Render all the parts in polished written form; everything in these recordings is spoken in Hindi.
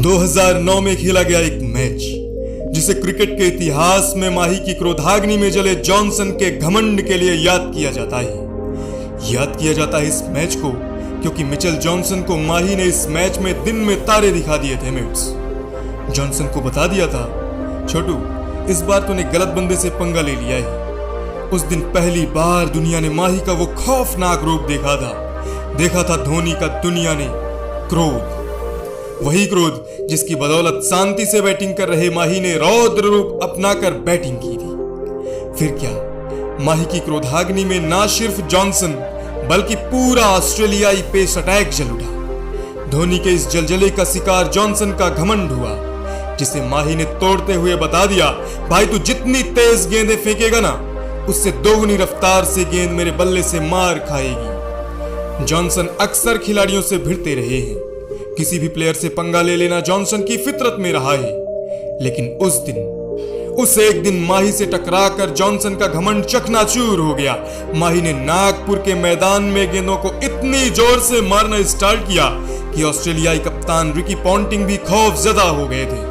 2009 में खेला गया एक मैच जिसे क्रिकेट के इतिहास में माही की क्रोधाग्नि में जले जॉनसन के घमंड के लिए याद किया जाता है इस मैच को क्योंकि मिचेल जॉनसन को माही ने इस मैच में दिन में तारे दिखा दिए थे। मेट्स जॉनसन को बता दिया था, छोटू इस बार तूने गलत बंदे से पंगा ले लिया है। उस दिन पहली बार दुनिया ने माही का वो खौफनाक रूप देखा था धोनी का दुनिया ने क्रोध, वही क्रोध जिसकी बदौलत शांति से बैटिंग कर रहे माही ने रौद्र रूप अपनाकर बैटिंग की थी। फिर क्या, माही की क्रोधाग्नि में ना सिर्फ जॉनसन बल्कि पूरा ऑस्ट्रेलियाई पेस अटैक जल उठा। धोनी के इस जलजले का शिकार जॉनसन का घमंड हुआ, जिसे माही ने तोड़ते हुए बता दिया, भाई तू जितनी तेज गेंदें फेंकेगा ना उससे दोगुनी रफ्तार से गेंद मेरे बल्ले से मार खाएगी। जॉनसन अक्सर खिलाड़ियों से भिड़ते रहे हैं, किसी भी प्लेयर से पंगा ले लेना जॉनसन की फितरत में रहा है, लेकिन उस एक दिन माही से टकराकर जॉनसन का घमंड चकनाचूर हो गया। माही ने नागपुर के मैदान में गेंदों को इतनी जोर से मारना स्टार्ट किया कि ऑस्ट्रेलियाई कप्तान रिकी पॉन्टिंग भी खौफजदा हो गए थे।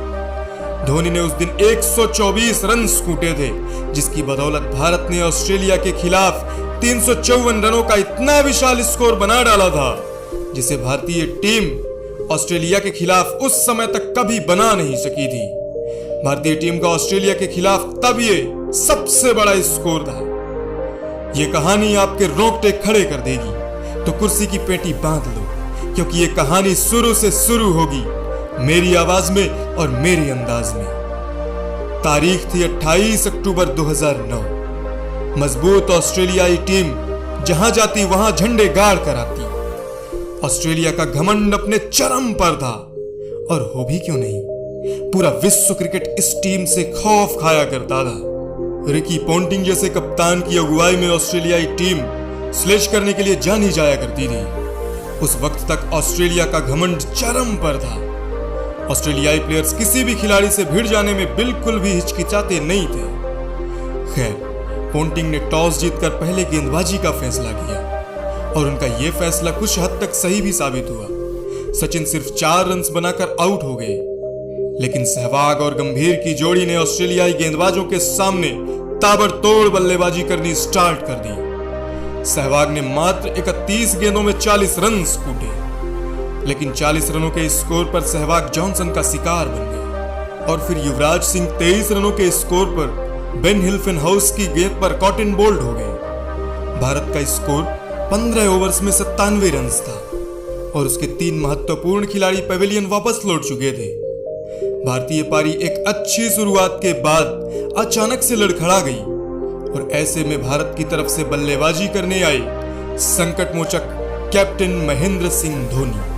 धोनी ने उस दिन 124 रन कूटे थे, जिसकी बदौलत भारत ने ऑस्ट्रेलिया के खिलाफ 354 रनों का इतना विशाल स्कोर बना डाला था, जिसे भारतीय टीम ऑस्ट्रेलिया के खिलाफ उस समय तक कभी बना नहीं सकी थी। भारतीय टीम का ऑस्ट्रेलिया के खिलाफ तब ये सबसे बड़ा स्कोर था। ये कहानी आपके रोंगटे खड़े कर देगी, तो कुर्सी की पेटी बांध लो, क्योंकि ये कहानी शुरू से शुरू होगी मेरी आवाज में और मेरे अंदाज में। तारीख थी 28 अक्टूबर 2009। मजबूत ऑस्ट्रेलियाई टीम जहां जाती वहां झंडे गाड़ कर आती। ऑस्ट्रेलिया का घमंड अपने चरम पर था, और हो भी क्यों नहीं, पूरा विश्व क्रिकेट इस टीम से खौफ खाया करता था। रिकी पॉन्टिंग जैसे कप्तान की अगुवाई में ऑस्ट्रेलियाई टीम स्लेज करने के लिए जानी जाया करती थी। उस वक्त तक ऑस्ट्रेलिया का घमंड चरम पर था। ऑस्ट्रेलियाई प्लेयर्स किसी भी खिलाड़ी से भिड़ जाने में बिल्कुल भी हिचकिचाते नहीं थे। खैर, पॉन्टिंग ने टॉस जीतकर पहले गेंदबाजी का फैसला किया, और उनका यह फैसला कुछ हद तक सही भी साबित हुआ। सचिन सिर्फ 4 रन बनाकर आउट हो गए, लेकिन सहवाग और गंभीर की जोड़ी ने ऑस्ट्रेलियाई गेंदबाजों के सामने ताबड़तोड़ बल्लेबाजी करनी स्टार्ट कर दी। सहवाग ने मात्र 31 गेंदों में 40 रन कूटे, लेकिन 40 रनों के स्कोर पर सहवाग जॉनसन का शिकार बन गए। और फिर युवराज सिंह 23 रनों के स्कोर पर बेन हिल्फेनहाउस की गेंद पर कॉटन बोल्ड हो गए। भारत का स्कोर 15 ओवर्स में 97 रन था, और उसके 3 महत्वपूर्ण खिलाड़ी पवेलियन वापस लौट चुके थे। भारतीय पारी एक अच्छी शुरुआत के बाद अचानक से लड़खड़ा गई, और ऐसे में भारत की तरफ से बल्लेबाजी करने आए संकट मोचक कैप्टन महेंद्र सिंह धोनी।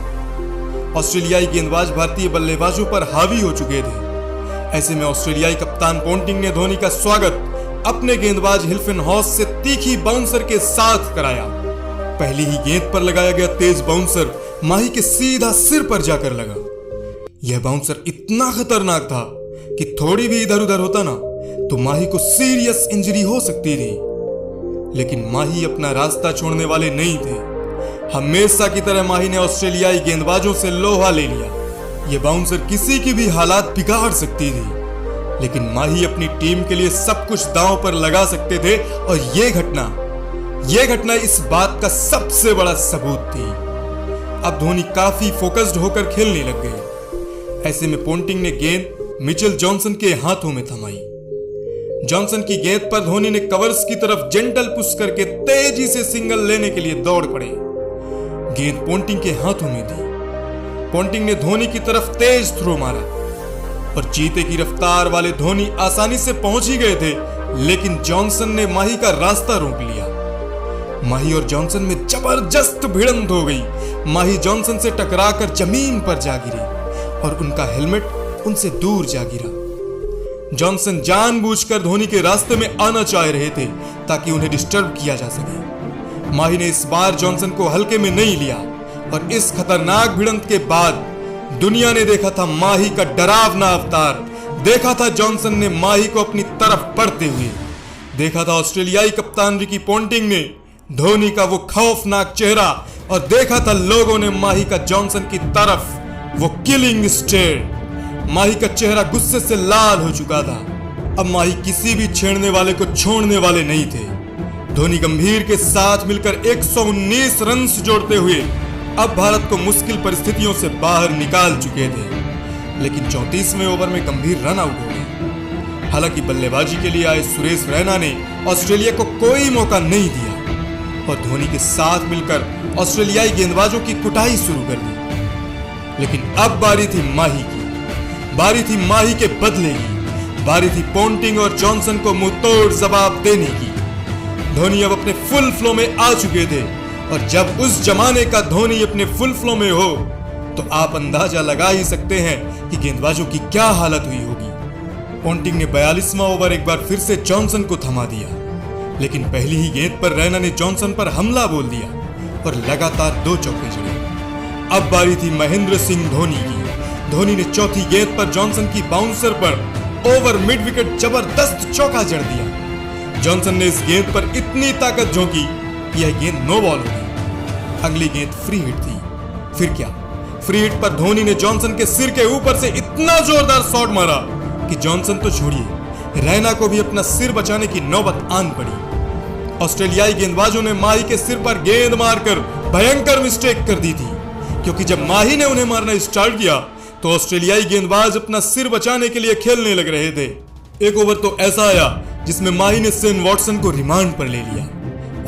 ऑस्ट्रेलियाई गेंदबाज भारतीय बल्लेबाजों पर हावी हो चुके थे। ऐसे में ऑस्ट्रेलियाई कप्तान पॉन्टिंग ने धोनी का स्वागत अपने गेंदबाज हिल्फेनहाउस से तीखी बाउंसर के साथ कराया। पहली ही गेंद पर लगाया गया तेज बाउंसर माही के सीधा सिर पर जाकर लगा। यह बाउंसर इतना खतरनाक था कि थोड़ी भी इधर उधर होता ना तो माही को सीरियस इंजरी हो सकती थी। लेकिन माही अपना रास्ता छोड़ने वाले नहीं थे। हमेशा की तरह माही ने ऑस्ट्रेलियाई गेंदबाजों से लोहा ले लिया। यह बाउंसर किसी की भी हालात बिगाड़ सकती थी, लेकिन माही अपनी टीम के लिए सब कुछ दांव पर लगा सकते थे, और यह घटना इस बात का सबसे बड़ा सबूत थी। अब धोनी काफी फोकस्ड होकर खेलने लग गए। ऐसे में पॉन्टिंग ने गेंद मिचेल जॉनसन के हाथों में थमाई। जॉनसन की गेंद पर धोनी ने कवर्स की तरफ जेंटल पुश करके तेजी से सिंगल लेने के लिए दौड़ पड़े। गेंद पॉन्टिंग के हाथों में थी। पॉन्टिंग ने धोनी की तरफ तेज थ्रो मारा, और चीते की रफ्तार वाले धोनी आसानी से पहुंच ही गए थे, लेकिन जॉनसन ने माही का रास्ता रोक लिया। माही और जॉनसन में जबरदस्त भिड़ंत हो गई। माही जॉनसन से टकराकर जमीन पर जा गिरे, और उनका हेलमेट उनसे दूर जा गिरा। जॉनसन जानबूझकर धोनी के रास्ते में आना चाह रहे थे ताकि उन्हें डिस्टर्ब किया जा सके। माही ने इस बार जॉनसन को हल्के में नहीं लिया, और इस खतरनाक भिड़ंत के बाद दुनिया ने देखा था माही का डरावना अवतार। देखा था जॉनसन ने माही को अपनी तरफ बढ़ते हुए। देखा था ऑस्ट्रेलियाई कप्तान रिकी पॉन्टिंग ने धोनी का वो खौफनाक चेहरा, और देखा था लोगों ने माही का जॉनसन की तरफ वो किलिंग स्टेयर। माही का चेहरा गुस्से से लाल हो चुका था। अब माही किसी भी छेड़ने वाले को छोड़ने वाले नहीं थे। धोनी गंभीर के साथ मिलकर 119 रन जोड़ते हुए अब भारत को मुश्किल परिस्थितियों से बाहर निकाल चुके थे, लेकिन 34वें ओवर में गंभीर रन आउट हो गए। हालांकि बल्लेबाजी के लिए आए सुरेश रैना ने ऑस्ट्रेलिया को कोई मौका नहीं दिया और धोनी के साथ मिलकर ऑस्ट्रेलियाई गेंदबाजों की कुटाई शुरू कर दी। लेकिन अब बारी थी माही की, बारी थी माही के बदले की, बारी थी पोंटिंग और जॉनसन को मुंहतोड़ जवाब देने की। धोनी अब अपने फुल फ्लो में आ चुके थे और जब उस जमाने का धोनी अपने फुल फ्लो में हो तो आप अंदाजा लगा ही सकते हैं कि गेंदबाजों की क्या हालत हुई होगी। पोंटिंग ने 42वां ओवर एक बार फिर से जॉनसन को थमा दिया, लेकिन पहली ही गेंद पर रैना ने जॉनसन पर हमला बोल दिया और लगातार 2 चौके जड़े। अब बारी थी महेंद्र सिंह धोनी की। धोनी ने चौथी गेंद पर जॉनसन की बाउंसर पर ओवर मिड विकेट जबरदस्त चौका जड़ दिया। जॉनसन ने इस गेंद पर इतनी ताकत झोंकी कि यह गेंद नो बॉल हो गई। अगली गेंद फ्री हिट थी। फिर क्या, फ्री हिट पर धोनी ने जॉनसन के सिर के ऊपर से इतना जोरदार शॉट मारा कि जॉनसन तो छोड़िए, रैना को भी अपना सिर बचाने की नौबत आन पड़ी। ऑस्ट्रेलियाई गेंदबाजों ने माही के सिर पर गेंद मारकर भयंकर मिस्टेक कर दी थी, क्योंकि जब माही ने उन्हें मारना स्टार्ट किया तो ऑस्ट्रेलियाई गेंदबाज अपना सिर बचाने के लिए खेलने लग रहे थे। एक ओवर तो ऐसा आया जिसमें माही ने शेन वॉटसन को रिमांड पर ले लिया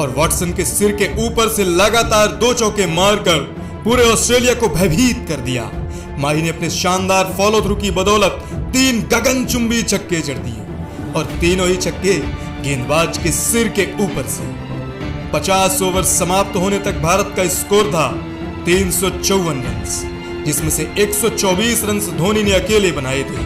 और वॉटसन के सिर के ऊपर से लगातार 2 चौके मारकर पूरे ऑस्ट्रेलिया को भयभीत कर दिया। माही ने अपने शानदार फॉलो थ्रू की बदौलत 3 गगनचुंबी छक्के जड़ दिए और तीनों ही छक्के गेंदबाज के सिर के ऊपर से। 50 ओवर समाप्त होने तक भारत का स्कोर था 354 रन, जिसमें से 124 रन धोनी ने अकेले बनाए थे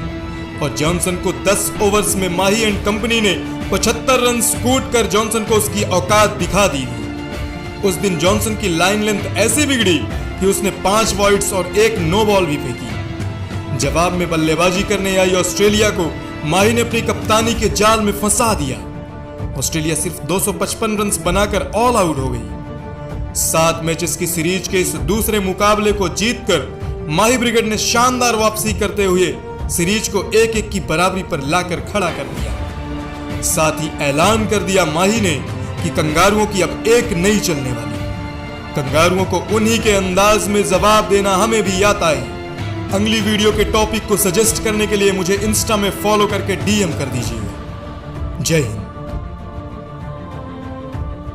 और जॉनसन को 10 ओवर्स में माही एंड कंपनी ने 75 रन कूट कर जॉनसन को उसकी औकात दिखा दी थी। उस दिन जॉनसन की लाइन लेंथ ऐसी बिगड़ी कि उसने 5 वॉइड्स और 1 नो बॉल भी फेंकी। जवाब में बल्लेबाजी करने आई ऑस्ट्रेलिया को माही ने अपनी कप्तानी के जाल में फंसा दिया। ऑस्ट्रेलिया सिर्फ 255 रन बनाकर ऑल आउट हो गई। 7 मैचेस की सीरीज के इस दूसरे मुकाबले को जीतकर माही ब्रिगेड ने शानदार वापसी करते हुए सीरीज को 1-1 की बराबरी पर लाकर खड़ा कर दिया। साथ ही ऐलान कर दिया माही ने कि कंगारुओं की अब एक नहीं चलने वाली। कंगारुओं को उन्हीं के अंदाज में जवाब देना हमें भी आता है। अगली वीडियो के टॉपिक को सजेस्ट करने के लिए मुझे इंस्टा में फॉलो करके DM कर दीजिएगा। जय हिंद।